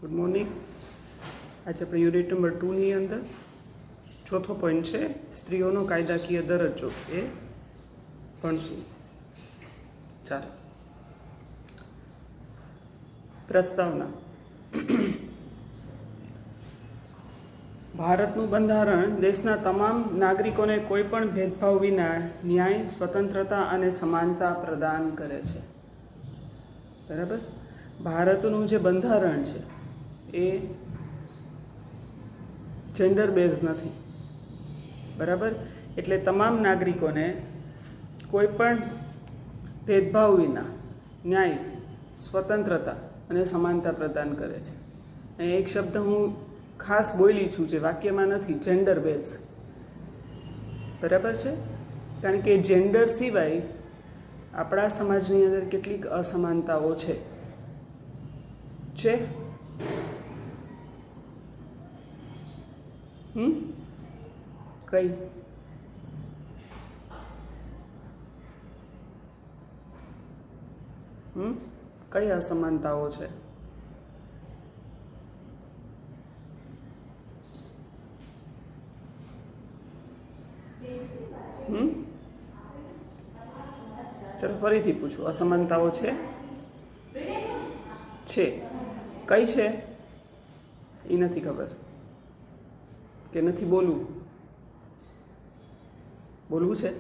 Good morning. આજે આપણે unit number 2ની અંદર ચોથો પોઈન્ટ છે સ્ત્રીઓનો કાયદાકીય દરજ્જો એ ભણશું. ચાલો, પ્રસ્તાવના. ભારતનું બંધારણ દેશના તમામ નાગરિકોને કોઈ પણ ભેદભાવ વિના ન્યાય, સ્વતંત્રતા અને સમાનતા પ્રદાન કરે છે. બરાબર. ભારતનું જે બંધારણ છે એ જેન્ડર બેઝ નથી. બરાબર. એટલે તમામ નાગરિકોને કોઈ પણ ભેદભાવ વિના ન્યાય, સ્વતંત્રતા અને સમાનતા પ્રદાન કરે છે. અહીં એક શબ્દ હું ખાસ બોલી છું જે વાક્યમાં નથી, જેન્ડર બેઝ. બરાબર છે. કારણ કે જેન્ડર સિવાય આપણા સમાજની અંદર કેટલીક અસમાનતાઓ છે. કઈ? કઈ અસમાનતાઓ છે? ચલો ફરીથી પૂછું, અસમાનતાઓ છે? કઈ છે એ નથી ખબર કે નથી બોલવું છે.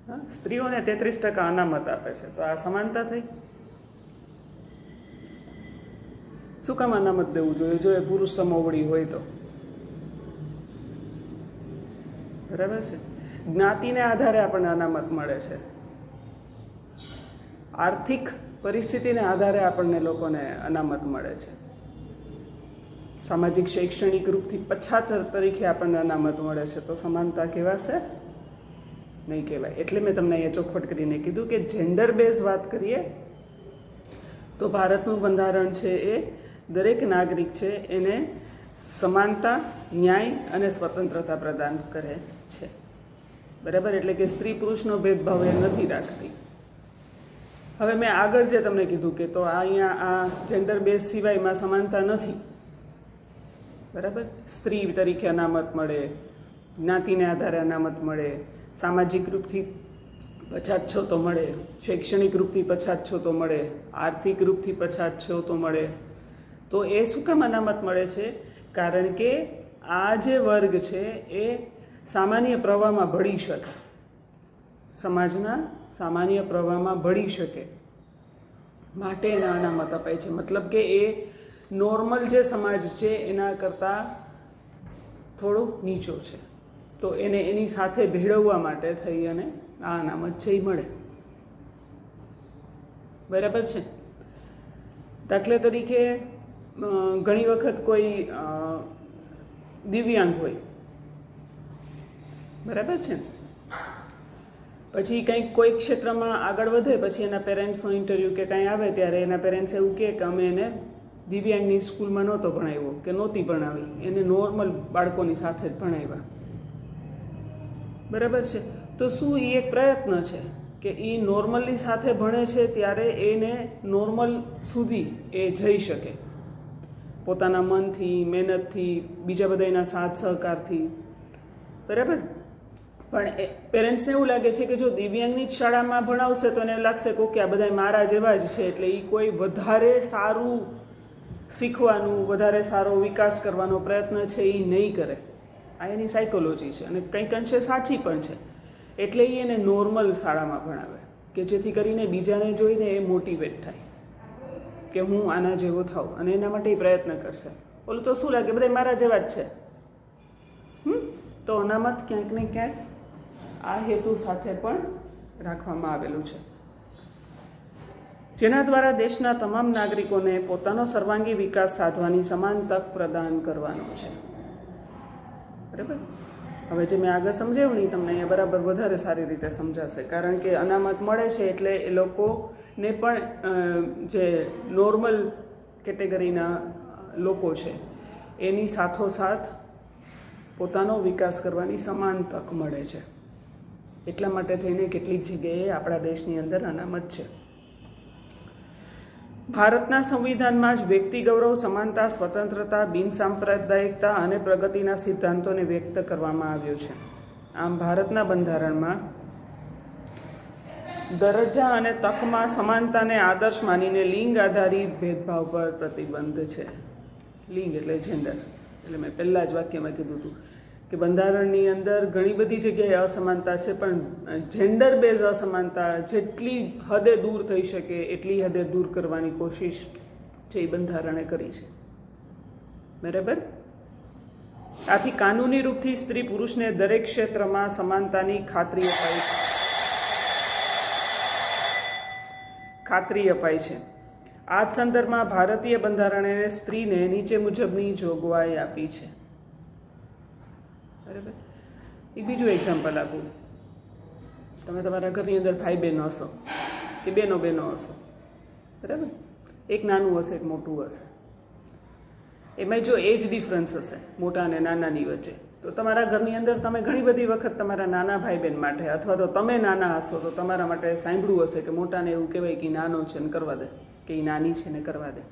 હા, સ્ત્રીઓને 33% અનામત આપે છે, તો આ સમાનતા થઈ. શું કામ અનામત દેવું જોઈએ જો એ પુરુષ સમોવડી હોય તો? બરાબર છે. જ્ઞાતિને આધારે આપણને અનામત મળે છે. આર્થિક પરિસ્થિતિને આધારે આપણને લોકોને અનામત મળે છે. સામાજિક શૈક્ષણિક રૂપથી પછાત તરીકે આપણને અનામત મળે છે, તો સમાનતા કહેવાશે? નહીં કહેવાય. એટલે મેં તમને અહીંયા ચોખવટ કરીને કીધું કે જેન્ડર બેઝ વાત કરીએ તો ભારતનું બંધારણ છે એ દરેક નાગરિક છે એને સમાનતા, ન્યાય અને સ્વતંત્રતા પ્રદાન કરે છે. બરાબર. એટલે કે સ્ત્રી પુરુષનો ભેદભાવ એ નથી રાખતી. હવે મેં આગળ જે તમને કીધું કે તો અહીંયા આ જેન્ડર બેઝ સિવાયમાં સમાનતા નથી. બરાબર. સ્ત્રી તરીકે અનામત મળે, જ્ઞાતિને આધારે અનામત મળે, સામાજિક રૂપથી પછાત છો તો મળે, શૈક્ષણિક રૂપથી પછાત છો તો મળે, આર્થિક રૂપથી પછાત છો તો મળે. તો એ શું કામ અનામત મળે છે? કારણ કે આ જે વર્ગ છે એ સામાન્ય પ્રવાહમાં ભળી શકે, સમાજના સામાન્ય પ્રવાહમાં ભળી શકે માટે એના અનામત અપાય છે. મતલબ કે એ નોર્મલ જે સમાજ છે એના કરતાં થોડો નીચો છે, તો એને એની સાથે ભેળવવા માટે થઈ અને આ અનામત છે એ મળે. બરાબર છે. દાખલા તરીકે ઘણી વખત કોઈ દિવ્યાંગ હોય, બરાબર છે, પછી કંઈક કોઈ ક્ષેત્રમાં આગળ વધે, પછી એના પેરેન્ટ્સનો ઇન્ટરવ્યૂ કે કાંઈ આવે ત્યારે એના પેરેન્ટ્સ એવું કહે કે અમે એને દિવ્યાંગની સ્કૂલમાં નહોતો ભણાવ્યો કે નહોતી ભણાવી, એને નોર્મલ બાળકોની સાથે જ ભણાવ્યા. બરાબર છે. તો શું એ એક પ્રયત્ન છે કે એ નોર્મલની સાથે ભણે છે ત્યારે એને નોર્મલ સુધી એ જઈ શકે પોતાના મનથી, મહેનતથી, બીજા બધાના સાથ સહકારથી. બરાબર. પણ એ પેરેન્ટ્સને એવું લાગે છે કે જો દિવ્યાંગની જ શાળામાં ભણાવશે તો એને લાગશે કે આ બધા મારા જેવા જ છે, એટલે એ કોઈ વધારે સારું શીખવાનું, વધારે સારો વિકાસ કરવાનો પ્રયત્ન છે એ નહીં કરે. આ એની સાયકોલોજી છે અને કંઈક અંશે સાચી પણ છે. એટલે એ એને નોર્મલ શાળામાં ભણાવે કે જેથી કરીને બીજાને જોઈને એ મોટિવેટ થાય કે હું આના જેવો થાઉં, અને એના માટે એ પ્રયત્ન કરશે. ઓલું તો શું લાગે બધા મારા જેવા જ છે. તો અનામત ક્યાંક ને ક્યાંક આ હેતુ સાથે પણ રાખવામાં આવેલું છે, જેના દ્વારા દેશના તમામ નાગરિકોને પોતાનો સર્વાંગી વિકાસ સાધવાની સમાન તક પ્રદાન કરવાનો છે. બરાબર. હવે જે મેં આગળ સમજાવ્યું નહીં તમને અહીંયા બરાબર વધારે સારી રીતે સમજાશે, કારણ કે અનામત મળે છે એટલે એ લોકોને પણ જે નોર્મલ કેટેગરીના લોકો છે એની સાથોસાથ પોતાનો વિકાસ કરવાની સમાન તક મળે છે. એટલા માટે થઈને કેટલીક જગ્યાએ આપણા દેશની અંદર અનામત છે. ભારતના સંવિધાનમાં જ વ્યક્તિ ગૌરવ, સમાનતા, સ્વતંત્રતા, બિનસાંપ્રદાયિકતા અને પ્રગતિના સિદ્ધાંતોને વ્યક્ત કરવામાં આવ્યો છે. આમ ભારતના બંધારણમાં દરજ્જા અને તકમાં સમાનતાને આદર્શ માનીને લિંગ આધારિત ભેદભાવ પર પ્રતિબંધ છે. લિંગ એટલે જેન્ડર. એટલે મેં પહેલાં જ વાક્યમાં કીધું હતું કે બંધારણની અંદર ઘણી બધી જગ્યાએ અસમાનતા છે, પણ જેન્ડર બેઝ અસમાનતા જેટલી હદે દૂર થઈ શકે એટલી હદે દૂર કરવાની કોશિશ છે એ બંધારણે કરી છે. બરાબર. આથી કાનૂની રૂપથી સ્ત્રી પુરુષને દરેક ક્ષેત્રમાં સમાનતાની ખાતરી અપાય છે. આ જ સંદર્ભમાં ભારતીય બંધારણે સ્ત્રીને નીચે મુજબની જોગવાઈ આપી છે. બરાબર. એક બીજું એક્ઝામ્પલ આપું. તમે તમારા ઘરની અંદર ભાઈ બહેનો હશો કે બહેનો હશો, બરાબર. એક નાનું હશે, એક મોટું હશે. એમાં જો એજ ડિફરન્સ હશે મોટા અને નાનાની વચ્ચે, તો તમારા ઘરની અંદર તમે ઘણી બધી વખત તમારા નાના ભાઈ બહેન માટે અથવા તો તમે નાના હશો તો તમારા માટે સાંભળ્યું હશે કે મોટાને એવું કહેવાય કે નાનો છે ને કરવા દે, કે એ નાની છે ને કરવા દે.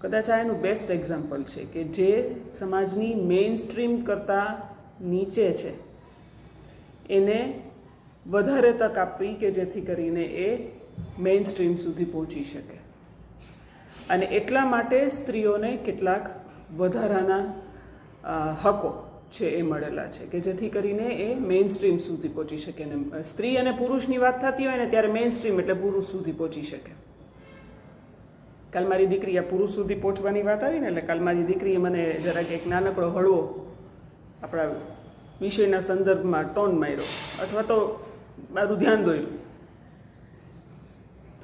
કદાચ આ એનું બેસ્ટ એક્ઝામ્પલ છે કે જે સમાજની મેઇન સ્ટ્રીમ કરતાં નીચે છે એને વધારે તક આપવી કે જેથી કરીને એ મેઇન સ્ટ્રીમ સુધી પહોંચી શકે. અને એટલા માટે સ્ત્રીઓને કેટલાક વધારાના હકો છે એ મળેલા છે કે જેથી કરીને એ મેઇન સ્ટ્રીમ સુધી પહોંચી શકે. અને સ્ત્રી અને પુરુષની વાત થતી હોય ને ત્યારે મેઇન સ્ટ્રીમ એટલે પુરુષ સુધી પહોંચી શકે. કાલ મારી દીકરી આ પુરુષ સુધી પહોંચવાની વાત આવી ને, એટલે કાલ મારી દીકરીએ મને જરાક એક નાનકડો હળવો આપણા વિષયના સંદર્ભમાં ટોન માર્યો અથવા તો મારું ધ્યાન દોર્યું.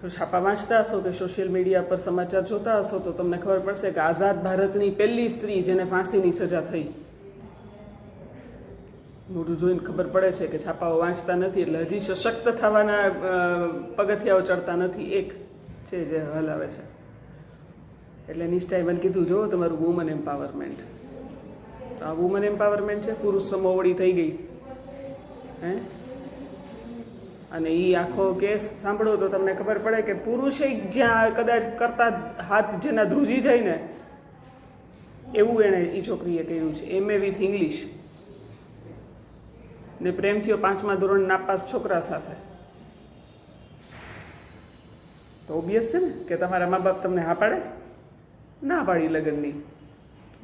તો છાપા વાંચતા હશો કે સોશિયલ મીડિયા પર સમાચાર જોતા હશો તો તમને ખબર પડશે કે આઝાદ ભારતની પહેલી સ્ત્રી જેને ફાંસીની સજા થઈ. મોટું જોઈને ખબર પડે છે કે છાપાઓ વાંચતા નથી એટલે હજી સશક્ત થવાના પગથિયાઓ ચડતા નથી. એક છે જે હલાવે છે. એટલે નિષ્ઠાએ મને કીધું જો તમારું વુમન એમ્પાવરમેન્ટ. તો આ વુમન એમ્પાવરમેન્ટ છે, પુરુષ સમોવડી થઈ ગઈ હે. અને એ આખો કેસ સાંભળો તો તમને ખબર પડે કે પુરુષે જ્યાં કદાચ કરતા હાથ જેના ધ્રુજી જાય ને એવું એણે એ છોકરીએ કર્યું છે. MA વિથ ઇંગ્લિશ ને પ્રેમ થયો 5મા ધોરણ નાપાસ છોકરા સાથે. તો ઓબ્વિયસ છે ને કે તમારા મા બાપ તમને હા પાડે? ના પાડી લગ્નની.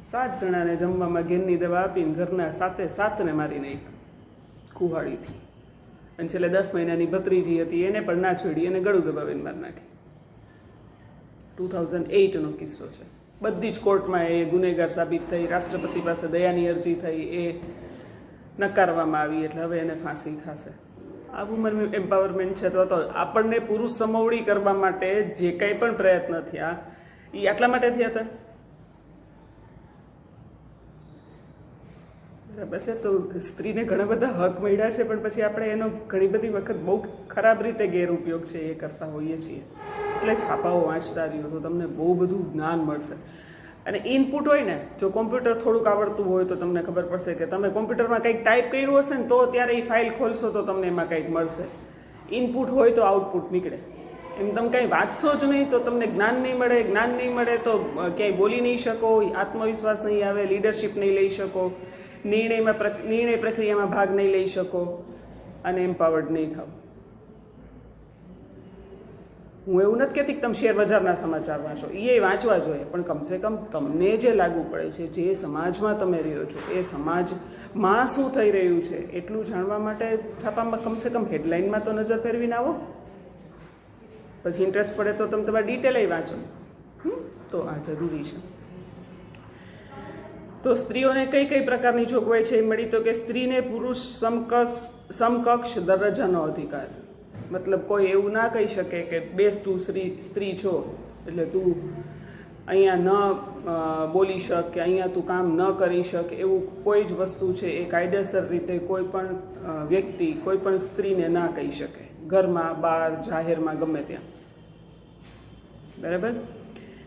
7 જણાને જમવામાં ઘેરની દવા આપીને ઘરના સાતને મારી નાખ્યા કુહાડીથી. અને છેલ્લે 10 મહિનાની ભત્રીજી હતી એને પણ ના છોડી અને ગળું દબાવીને મારી નાખી. 2008નો કિસ્સો છે. બધી જ કોર્ટમાં એ ગુનેગાર સાબિત થઈ, રાષ્ટ્રપતિ પાસે દયાની અરજી થઈ, એ નકારવામાં આવી, એટલે હવે એને ફાંસી થશે. આ વુમન એમ્પાવરમેન્ટ છે. તો આપણને પુરુષ સમોવડી કરવા માટે જે કંઈ પણ પ્રયત્ન થયા એ આટલા માટે થયા હતા. બરાબર છે. તો સ્ત્રીને ઘણા બધા હક મળ્યા છે, પણ પછી આપણે એનો ઘણી બધી વખત બહુ ખરાબ રીતે ગેરઉપયોગ છે એ કરતા હોઈએ છીએ. એટલે છાપાઓ વાંચતા રહ્યો તો તમને બહુ બધું જ્ઞાન મળશે. અને ઇનપુટ હોય ને, જો કોમ્પ્યુટર થોડુંક આવડતું હોય તો તમને ખબર પડશે કે તમે કોમ્પ્યુટરમાં કંઈક ટાઈપ કર્યું હશે ને તો ત્યારે એ ફાઇલ ખોલશો તો તમને એમાં કંઈક મળશે. ઇનપુટ હોય તો આઉટપુટ નીકળે. એમ તમે કંઈ વાંચશો જ નહીં તો તમને જ્ઞાન નહીં મળે. જ્ઞાન નહીં મળે તો ક્યાંય બોલી નહીં શકો, આત્મવિશ્વાસ નહીં આવે, લીડરશિપ નહીં લઈ શકો, નિર્ણય પ્રક્રિયામાં ભાગ નહીં લઈ શકો અને એમ્પાવર્ડ નહીં થાવ. હું એવું નથી કહેતી કે તમે શેર બજારના સમાચાર વાંચો, એ વાંચવા જોઈએ, પણ કમસે કમ તમને જે લાગુ પડે છે, જે સમાજમાં તમે રહ્યો છો એ સમાજમાં શું થઈ રહ્યું છે એટલું જાણવા માટે છાપામાં કમસે કમ હેડલાઇનમાં તો નજર ફેરવીને આવો. પછી ઇન્ટરેસ્ટ પડે તો તમે તમારી ડિટેલ વાંચો. તો આ જરૂરી છે. તો સ્ત્રીઓને કઈ કઈ પ્રકારની જોગવાઈ છે એ મળી? તો કે સ્ત્રીને પુરુષ સમકક્ષ દરજ્જાનો અધિકાર. મતલબ કોઈ એવું ના કહી શકે કે બેસ તું સ્ત્રી છો એટલે તું અહીંયા ન બોલી શક કે અહીંયા તું કામ ન કરી શક, એવું કોઈ જ વસ્તુ છે એ કાયદેસર રીતે કોઈ પણ વ્યક્તિ કોઈ પણ સ્ત્રીને ના કહી શકે, ઘરમાં, બહાર, જાહેરમાં, ગમે ત્યાં. બરાબર.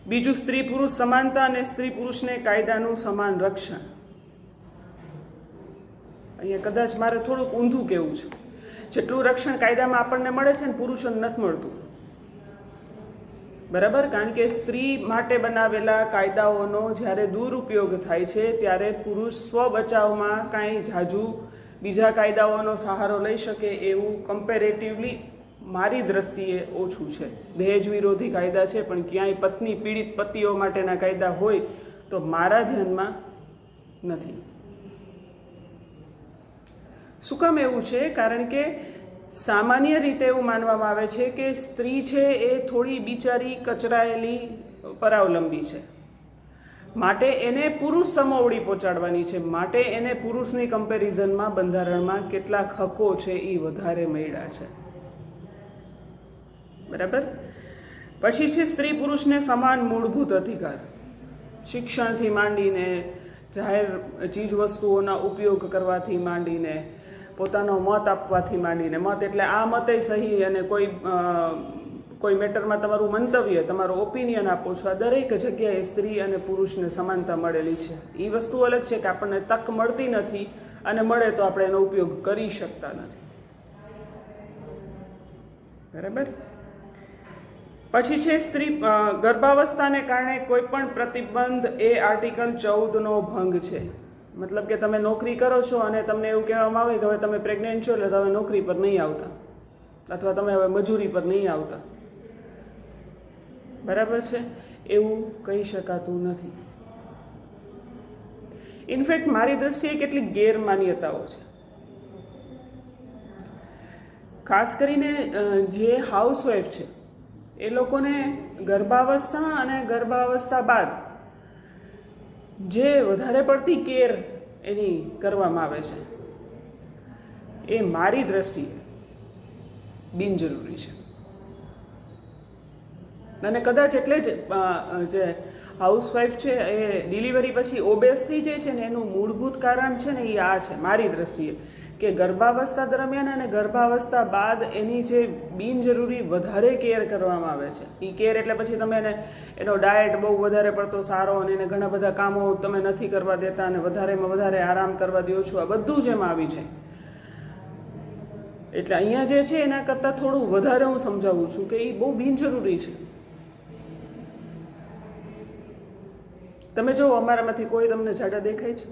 બીજું, સ્ત્રી પુરુષ સમાનતા અને સ્ત્રી પુરુષને કાયદાનું સમાન રક્ષણ. અહીંયા કદાચ મારે થોડુંક ઊંધું કહેવું છે. જેટલું રક્ષણ કાયદામાં આપણને મળે છે ને પુરુષોને નથી મળતું. બરાબર, કારણ કે સ્ત્રી માટે બનાવેલા કાયદાઓનો જ્યારે દુરુપયોગ થાય છે ત્યારે પુરુષ સ્વ બચાવમાં કાંઈ ઝાઝુ બીજા કાયદાઓનો સહારો લઈ શકે એવું કમ્પેરેટિવલી મારી દ્રષ્ટિએ ઓછું છે. દહેજ વિરોધી કાયદા છે, પણ ક્યાંય પત્ની પીડિત પતિઓ માટેના કાયદા હોય તો મારા ધ્યાનમાં નથી. શું કામ એવું છે? કારણ કે સામાન્ય રીતે એવું માનવામાં આવે છે કે સ્ત્રી છે એ થોડી બિચારી કચરાયેલી પરાવલંબી છે, માટે એને પુરુષ સમોવડી પહોંચાડવાની છે, માટે એને પુરુષની કમ્પેરિઝનમાં બંધારણમાં કેટલાક હકો છે એ વધારે મળ્યા છે. બરાબર. પછી છે સ્ત્રી પુરુષને સમાન મૂળભૂત અધિકાર, શિક્ષણથી માંડીને જાહેર ચીજ વસ્તુઓના ઉપયોગ કરવાથી માંડીને પોતાનો મત આપવાથી માંડીને, મત એટલે આ મતે સહી અને કોઈ મેટરમાં તમારું મંતવ્ય, તમારો ઓપિનિયન આપો છો, આ દરેક જગ્યાએ સ્ત્રી અને પુરુષને સમાનતા મળેલી છે. એ વસ્તુ અલગ છે કે આપણને તક મળતી નથી અને મળે તો આપણે એનો ઉપયોગ કરી શકતા નથી. બરાબર. પછી છે સ્ત્રી ગર્ભાવસ્થાને કારણે કોઈ પણ પ્રતિબંધ એ આર્ટિકલ 14નો ભંગ છે. મતલબ કે તમે નોકરી કરો છો અને તમને એવું કહેવામાં આવે કે હવે તમે પ્રેગ્નેન્ટ છો એટલે તમે નોકરી પર નહીં આવતા, અથવા તમે હવે મજૂરી પર નહીં આવતા. બરાબર છે, એવું કહી શકાતું નથી. ઇનફેક્ટ મારી દ્રષ્ટિએ કેટલીક ગેરમાન્યતાઓ છે. ખાસ કરીને જે હાઉસવાઈફ છે એ લોકોને ગર્ભાવસ્થા અને ગર્ભાવસ્થા બાદ જે વધારે પડતી કેર એની કરવામાં આવે છે એ મારી દ્રષ્ટિએ બિનજરૂરી છે. અને કદાચ એટલે જ જે હાઉસવાઈફ છે એ ડિલિવરી પછી ઓબેસ થઈ જાય છે ને એનું મૂળભૂત કારણ છે ને એ આ છે મારી દ્રષ્ટિએ, કે ગર્ભાવસ્થા દરમિયાન અને ગર્ભાવસ્થા બાદ એની જે બિનજરૂરી વધારે કેર કરવામાં આવે છે. એ કેર એટલે પછી તમે એનો ડાયટ બહુ વધારે પડતો સારો અને એને ઘણા બધા કામો તમે નથી કરવા દેતા અને વધારેમાં વધારે આરામ કરવા દો છો, આ બધું જ એમાં આવી જાય. એટલે અહીંયા જે છે એના કરતાં થોડું વધારે હું સમજાવું છું કે એ બહુ બિનજરૂરી છે. તમે જો અમારામાંથી કોઈ તમને જાડા દેખાય છે?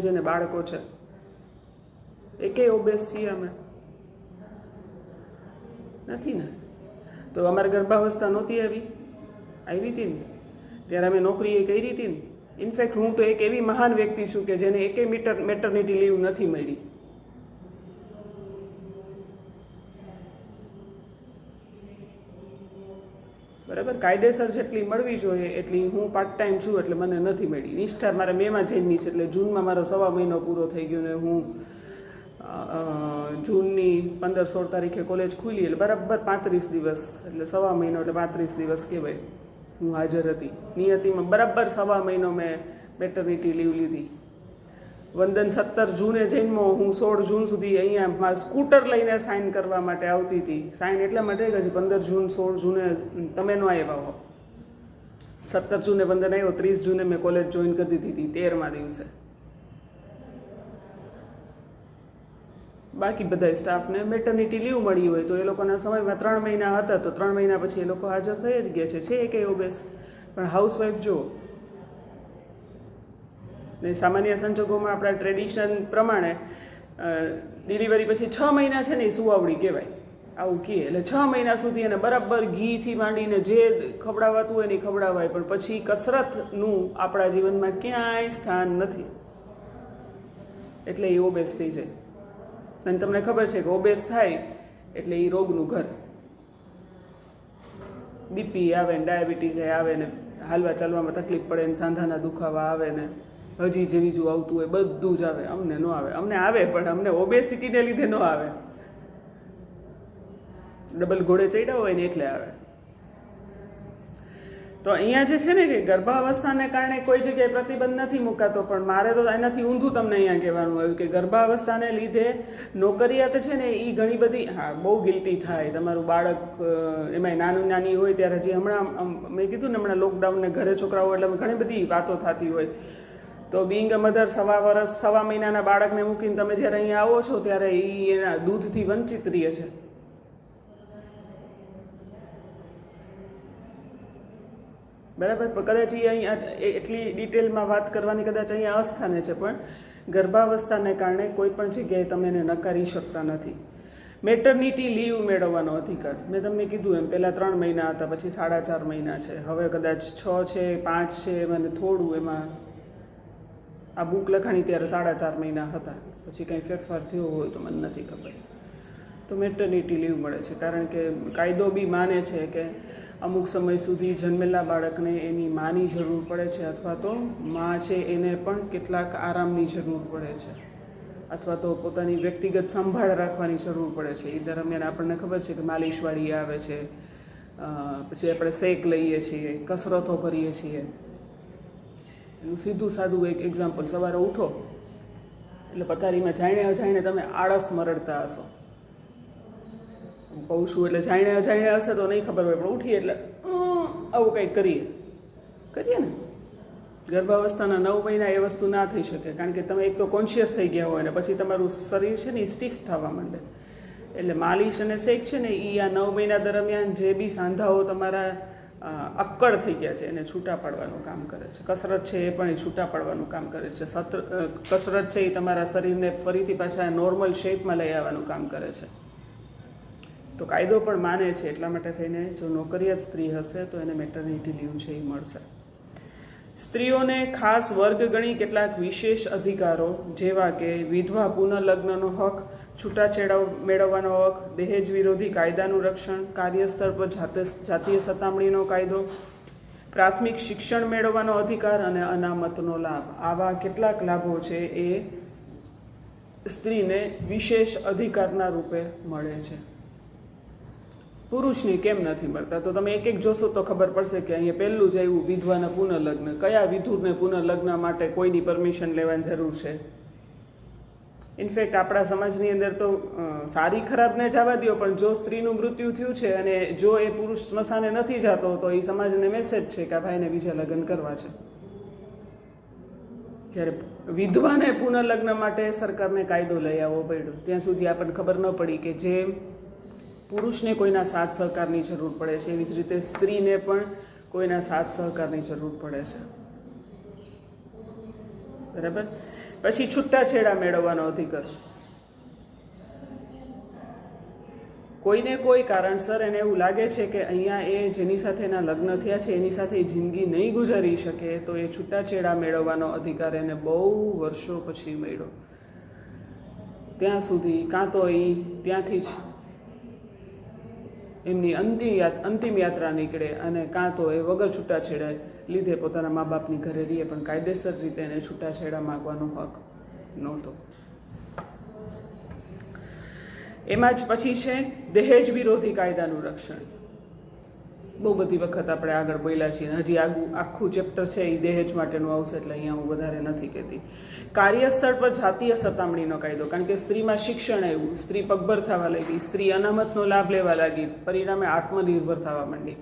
જેને બાળકો છે એકેય ઓબેસ છીએ અમે? નથી ને. તો અમારે ગર્ભાવસ્થા નહોતી આવી હતી ને ત્યારે અમે નોકરી એ કરી હતી ને. ઇનફેક્ટ હું તો એક એવી મહાન વ્યક્તિ છું કે જેને એકેય મેટર્નિટી લીવ નથી મળી. બરાબર. કાયદેસર જેટલી મળવી જોઈએ એટલી હું પાર્ટ ટાઈમ છું એટલે મને નથી મળી. નિષ્ઠા મારે મેમાં જન્મી છે એટલે જૂનમાં મારો 1.5 મહિનો પૂરો થઈ ગયો ને હું જૂનની 15-16 તારીખે કોલેજ ખુલી એટલે બરાબર 35 દિવસ એટલે 1.5 મહિનો એટલે 35 દિવસ કહેવાય હું હાજર હતી. નિયતિમાં બરાબર 1.5 મહિનો મેં મેટર્નિટી લીવ લીધી. વંદન 17 જૂને જન્મો, હું 16 જૂન સુધી અહીંયા મારા સ્કૂટર લઈને સાઇન કરવા માટે આવતી હતી. સાઇન એટલા માટે કે 15 જૂન 16 જૂને તમે ન આવ્યા હો. 17 જૂને વંદન આવ્યો, 30 જૂને મેં કોલેજ જોઈન કરી દીધી હતી 13મા દિવસે. બાકી બધા સ્ટાફને મેટર્નિટી લીવ મળી હોય તો એ લોકોના સમયમાં 3 મહિના હતા તો 3 મહિના પછી એ લોકો હાજર થઈ જ ગયા છે કે ઓબેસ. પણ હાઉસવાઈફ જો ને સામાન્ય સંજોગોમાં આપણા ટ્રેડિશન પ્રમાણે ડિલિવરી પછી 6 મહિના છે ને એ સુવાવડી કહેવાય, આવું કહે. એટલે 6 મહિના સુધી એને બરાબર ઘીથી માંડીને જે ખવડાવાતું હોય ને એ ખવડાવાય, પણ પછી કસરતનું આપણા જીવનમાં ક્યાંય સ્થાન નથી. એટલે એ ઓબેસ થઈ જાય. અને તમને ખબર છે કે ઓબેસ થાય એટલે એ રોગનું ઘર. બીપી આવે ને ડાયાબિટીસ આવે ને હાલવા ચાલવામાં તકલીફ પડે ને સાંધાના દુખાવા આવે ને હજી જેવી જો આવતું હોય બધું જ આવે. અમને ન આવે, અમને આવે પણ અમને ઓબેસિટીને લીધે ન આવે. ડબલ ઘોડે ચડ્યા હોય ને એટલે આવે. તો અહીંયા જે છે ને કે ગર્ભાવસ્થાને કારણે કોઈ જગ્યાએ પ્રતિબંધ નથી મુકાતો, પણ મારે તો એનાથી ઊંધું તમને અહીંયા કહેવાનું આવ્યું કે ગર્ભાવસ્થાને લીધે નોકરિયાત છે ને એ ઘણી બધી બહુ ગિલ્ટી થાય. તમારું બાળક એમાંય નાની હોય ત્યારે જે હમણાં મેં કીધું ને હમણાં લોકડાઉનને ઘરે છોકરાઓ એટલે ઘણી બધી વાતો થતી હોય. તો બિંગ અ મધર 1.5 મહિનાના બાળકને મૂકીને તમે જ્યારે અહીંયા આવો છો ત્યારે એ એના દૂધથી વંચિત રહે છે. બરાબર. પણ કદાચ એ અહીંયા એટલી ડિટેલમાં વાત કરવાની કદાચ અહીંયા અસ્થાને છે, પણ ગર્ભાવસ્થાને કારણે કોઈ પણ જગ્યાએ તમે એને નકારી શકતા નથી. મેટર્નિટી લીવ મેળવવાનો અધિકાર મેં તમને કીધું એમ, પહેલાં 3 મહિના હતા, પછી 4.5 મહિના છે, હવે કદાચ 6 છે, 5 છે, મને થોડું એમાં આ બુક લખાણી ત્યારે 4.5 મહિના હતા, પછી કંઈ ફેરફાર થયો હોય તો મને નથી ખબર. તો મેટર્નિટી લીવ મળે છે, કારણ કે કાયદો બી માને છે કે અમુક સમય સુધી જન્મેલા બાળકને એની માની જરૂર પડે છે, અથવા તો માં છે એને પણ કેટલાક આરામની જરૂર પડે છે, અથવા તો પોતાની વ્યક્તિગત સંભાળ રાખવાની જરૂર પડે છે. એ દરમિયાન આપણને ખબર છે કે માલિશવાળી આવે છે, પછી આપણે શેક લઈએ છીએ, કસરતો કરીએ છીએ. એનું સીધું સાદું એક એક્ઝામ્પલ, સવારે ઉઠો એટલે પથારીમાં જાણે અજાણે તમે આળસ મરડતા હશો. હું કહું છું એટલે જાણે અજાણે હશે તો નહીં ખબર હોય, પણ ઉઠીએ એટલે આવું કંઈક કરીએ ને. ગર્ભાવસ્થાના 9 મહિના એ વસ્તુ ના થઈ શકે, કારણ કે તમે એક તો કોન્શિયસ થઈ ગયા હોય ને પછી તમારું શરીર છે ને એ સ્ટીફ થવા માંડે. એટલે માલિશ અને શેક છે ને એ આ 9 મહિના દરમિયાન જે બી સાંધાઓ તમારા અક્કડ થઈ ગયા છે એને છૂટા પાડવાનું કામ કરે છે. કસરત છે એ પણ એ છૂટા પાડવાનું કામ કરે છે. કસરત છે એ તમારા શરીરને ફરીથી પાછા નોર્મલ શેપમાં લઈ આવવાનું કામ કરે છે. તો કાયદો પણ માને છે, એટલા માટે થઈને જો નોકરિયાત સ્ત્રી હશે તો એને મેટર્નિટી લીવ છે એ મળશે. સ્ત્રીઓને ખાસ વર્ગ ગણી કેટલાક વિશેષ અધિકારો જેવા કે વિધવા પુનઃલગ્નનો હક, છૂટાછેડા મેળવવાનો હક, દહેજ વિરોધી કાયદાનું રક્ષણ, કાર્યસ્થળ પર જાતીય સતામણીનો કાયદો, પ્રાથમિક શિક્ષણ મેળવવાનો અધિકાર અને અનામતનો લાભ. આવા કેટલાક લાભો છે એ સ્ત્રીને વિશેષ અધિકારના રૂપે મળે છે. પુરુષને કેમ નથી મળતા? તો તમે એક જોશો તો ખબર પડશે કે અહીંયા પહેલું જ આવ્યું વિધવાના પુનઃલગ્ન. કયા વિધુને પુનઃલગ્ન માટે કોઈની પરમિશન લેવાની જરૂર છે? ઇનફેક્ટ આપણા સમાજની અંદર તો સારી ખરાબને જવા દો, પણ જો સ્ત્રીનું મૃત્યુ થયું છે અને જો એ પુરુષ સ્મશાને નથી જતો તો એ સમાજને મેસેજ છે કે આ ભાઈને બીજા લગ્ન કરવા છે. જ્યારે વિધવાને પુનઃલગ્ન માટે સરકારને કાયદો લઈ આવવો પડ્યો, ત્યાં સુધી આપણને ખબર ન પડી કે જે પુરુષને કોઈના સાથ સહકારની જરૂર પડે છે એવી જ રીતે સ્ત્રીને પણ કોઈના સાથ સહકારની જરૂર પડે છે. બરાબર. પછી છૂટાછેડા મેળવવાનો અધિકાર. કોઈને કોઈ કારણસર એને એવું લાગે છે કે અહીંયા એ જેની સાથે એના લગ્ન થયા છે એની સાથે જિંદગી નહીં ગુજારી શકે, તો એ છૂટાછેડા મેળવવાનો અધિકાર એને બહુ વર્ષો પછી મળ્યો. ત્યાં સુધી કાં તો એ ત્યાંથી જ એમની અંતિમ યાત્રા નીકળે અને કાં તો એ વગર છૂટાછેડા લીધે પોતાના મા બાપની ઘરે રહીએ, પણ કાયદેસર રીતે એને છૂટાછેડા માગવાનો હક નહોતો. એમાં જ પછી છે દહેજ વિરોધી કાયદાનું રક્ષણ. બહુ બધી વખત આપણે આગળ બોલ્યા છીએ, હજી આખું ચેપ્ટર છે એ દહેજ માટેનું આવશે, એટલે અહીંયા હું વધારે નથી કહેતી. કાર્યસ્થળ પર જાતીય સતામણીનો કાયદો, કારણ કે સ્ત્રીમાં શિક્ષણ આવ્યું, સ્ત્રી પગભર થવા લાગી, સ્ત્રી અનામતનો લાભ લેવા લાગી, પરિણામે આત્મનિર્ભર થવા માંડી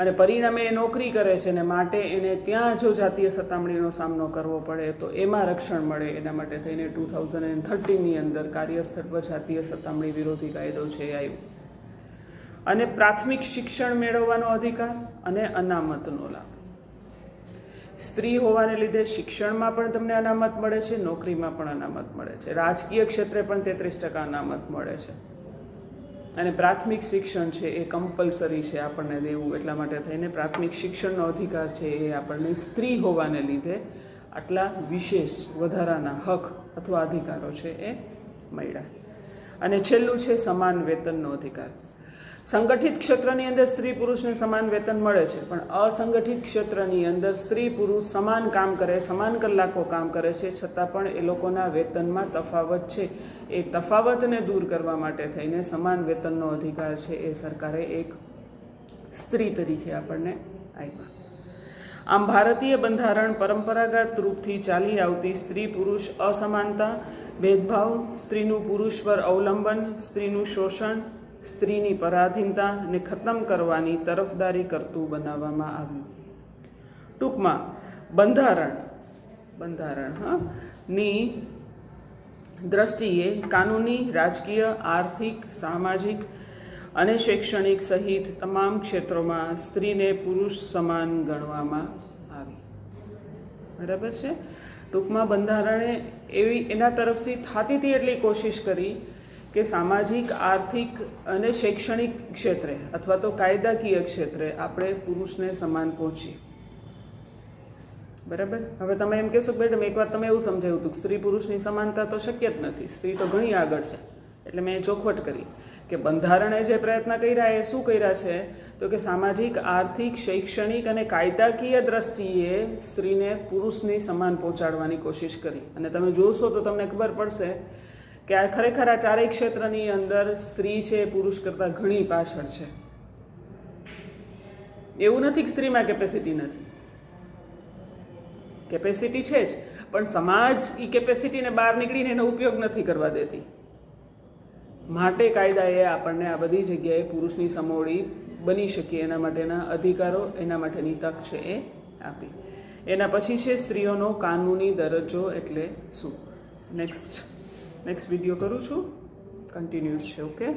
અને પરિણામે એ નોકરી કરે છે ને માટે એને ત્યાં જો જાતીય સતામણીનો સામનો કરવો પડે તો એમાં રક્ષણ મળે. એના માટે થઈને 2013ની અંદર કાર્યસ્થળ પર જાતીય સતામણી વિરોધી કાયદો છે એ આવ્યો. અને પ્રાથમિક શિક્ષણ મેળવવાનો અધિકાર અને અનામતનો લાભ. સ્ત્રી હોવાને લીધે શિક્ષણમાં પણ તમને અનામત મળે છે, નોકરીમાં પણ અનામત મળે છે, રાજકીય ક્ષેત્રે પણ 33% અનામત મળે છે. અને પ્રાથમિક શિક્ષણ છે એ કમ્પલસરી છે આપણને દેવું, એટલા માટે થઈને પ્રાથમિક શિક્ષણનો અધિકાર છે એ આપણને સ્ત્રી હોવાને લીધે આટલા વિશેષ વધારાના હક અથવા અધિકારો છે એ મળ્યા. અને છેલ્લું છે સમાન વેતનનો અધિકાર. સંગઠિત ક્ષેત્રની અંદર સ્ત્રી પુરુષને સમાન વેતન મળે છે, પણ અસંગઠિત ક્ષેત્રની અંદર સ્ત્રી પુરુષ સમાન કામ કરે, સમાન કલાકો કામ કરે છે, છતાં પણ એ લોકોના વેતનમાં તફાવત છે. એ તફાવતને દૂર કરવા માટે થઈને સમાન વેતનનો અધિકાર છે એ સરકારે એક સ્ત્રી તરીકે આપણને આપ્યા. આમ ભારતીય બંધારણ પરંપરાગત રૂપથી ચાલી આવતી સ્ત્રી પુરુષ અસમાનતા, ભેદભાવ, સ્ત્રીનું પુરુષ પર અવલંબન, સ્ત્રીનું શોષણ, સ્ત્રીની પરાધીનતાને ખતમ કરવાની તરફદારી કરતું બનાવવામાં આવ્યું. ટૂંકમાં બંધારણ ની દ્રષ્ટિએ કાનૂની, રાજકીય, આર્થિક, સામાજિક અને શૈક્ષણિક સહિત તમામ ક્ષેત્રોમાં સ્ત્રીને પુરુષ સમાન ગણવામાં આવી. બરાબર છે. ટૂંકમાં બંધારણે એના તરફથી થતી હતી એટલી કોશિશ કરી કે સામાજિક, આર્થિક અને શૈક્ષણિક ક્ષેત્રે અથવા તો કાયદાકીય ક્ષેત્રે આપણે પુરુષને સમાન પહોંચીએ. બરાબર. હવે તમે એમ કહેશો કે મેડમ એકવાર તમે એવું સમજાવ્યું હતું કે સ્ત્રી પુરુષની સમાનતા તો શક્ય જ નથી, સ્ત્રી તો ઘણી આગળ છે. એટલે મેં ચોખવટ કરી કે બંધારણે જે પ્રયત્ન કર્યા એ શું કર્યા છે તો કે સામાજિક, આર્થિક, શૈક્ષણિક અને કાયદાકીય દ્રષ્ટિએ સ્ત્રીને પુરુષની સમાન પહોંચાડવાની કોશિશ કરી. અને તમે જોશો તો તમને ખબર પડશે કે આ ખરેખર આ ચારેય ક્ષેત્રની અંદર સ્ત્રી છે પુરુષ કરતાં ઘણી પાછળ છે. એવું નથી કે સ્ત્રીમાં કેપેસિટી નથી, કેપેસિટી છે જ, પણ સમાજ એ કેપેસિટીને બહાર નીકળીને એનો ઉપયોગ નથી કરવા દેતી. માટે કાયદાએ આપણને આ બધી જગ્યાએ પુરુષની સમોવડી બની શકીએ એના માટેના અધિકારો, એના માટેની તક છે એ આપી. એના પછી છે સ્ત્રીઓનો કાનૂની દરજ્જો એટલે શું. નેક્સ્ટ વિડીયો કરું છું, કન્ટિન્યુઅસ છે. ઓકે.